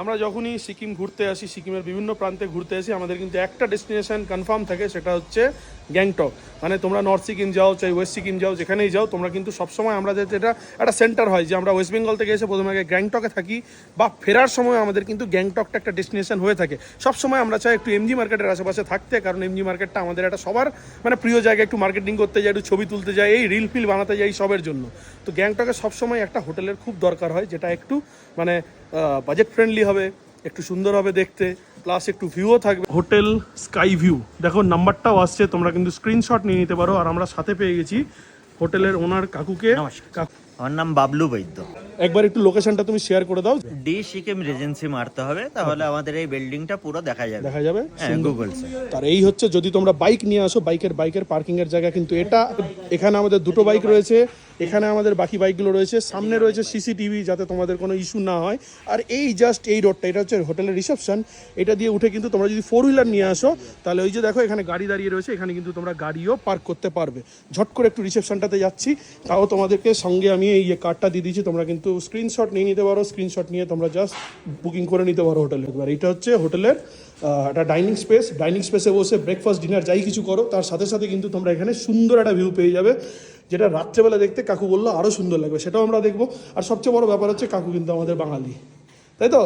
আমরা যখনই সিকিম ঘুরতে আসি, সিকিমের বিভিন্ন প্রান্তে ঘুরতে আসি, আমাদের কিন্তু একটা ডেস্টিনেশন কনফার্ম থাকে, সেটা হচ্ছে গ্যাংটক। মানে তোমরা নর্থ সিকিম যাও, চাই ওয়েস্ট সিকিম যাও, যেখানেই যাও তোমরা কিন্তু সবসময় আমরা যেটা একটা সেন্টার হয় যে আমরা ওয়েস্ট বেঙ্গল থেকে এসে প্রথমে আগে গ্যাংটকে থাকি, বা ফেরার সময় আমাদের কিন্তু গ্যাংটকটা একটা ডেস্টিনেশন হয়ে থাকে। সবসময় আমরা চাই একটু এমজি মার্কেটের আশেপাশে থাকতে, কারণ এমজি মার্কেটটা আমাদের একটা সবার মানে প্রিয় জায়গা, একটু মার্কেটিং করতে যাই, একটু ছবি তুলতে যাই, এই রিল ফিল বানাতে যাই সবের জন্য। তো গ্যাংটকে সবসময় একটা হোটেলের খুব দরকার হয়, যেটা একটু মানে বাজেট ফ্রেন্ডলি হবে, একটু সুন্দর হবে দেখতে, প্লাস একটু ভিউও থাকবে। হোটেল স্কাই ভিউ, দেখো নাম্বারটাও আসছে, তোমরা কিন্তু স্ক্রিনশট নিয়ে নিতে পারো। আর আমরা সাথে পেয়ে গেছি হোটেলের ওনার কাকুকে। আমার নাম বাবলু বৈদ্য। একবার একটু লোকেশনটা তুমি শেয়ার করে দাও। ডি সিকিম রেজেন্সি মারতে হবে, তাহলে আমাদের এই বিল্ডিংটা পুরো দেখা যাবে। দেখা যাবে গুগলসে। তার এই হচ্ছে, যদি তোমরা বাইক নিয়ে আসো, বাইকের পার্কিং এর জায়গা কিন্তু এটা। এখানে আমাদের দুটো বাইক রয়েছে, এখানে আমাদের বাকি বাইকগুলো রয়েছে, সামনে রয়েছে সিসিটিভি যাতে তোমাদের কোনো ইস্যু না হয়। আর এই জাস্ট এই রোডটা, এটা হচ্ছে হোটেলের রিসেপশন। এটা দিয়ে উঠে কিন্তু তোমরা যদি 4 হুইলার নিয়ে আসো, তাহলে ওই যে দেখো এখানে গাড়ি দাঁড়িয়ে রয়েছে, এখানে কিন্তু তোমরা গাড়িও পার্ক করতে পারবে। ঝট করে একটু রিসেপশনটাতে যাচ্ছি, তাও তোমাদেরকে সঙ্গে আমি এই কার্ডটা দিয়ে দিয়েছি, তোমরা কিন্তু স্ক্রিনশট নিয়ে নিতে পারো। স্ক্রিনশট নিয়ে তোমরা জাস্ট বুকিং করে নিতে পারো হোটেলে। এবার এটা হচ্ছে হোটেলের একটা ডাইনিং স্পেস। ডাইনিং স্পেসে বসে ব্রেকফাস্ট ডিনার যাই কিছু করো, তার সাথে সাথে কিন্তু তোমরা এখানে সুন্দর একটা ভিউ পেয়ে যাবে, যেটা রাত্রেবেলা দেখতে কাকু বললো আরও সুন্দর লাগবে, সেটাও আমরা দেখবো। আর সবচেয়ে বড় ব্যাপার হচ্ছে কাকু কিন্তু আমাদের বাঙালি, তাই তো?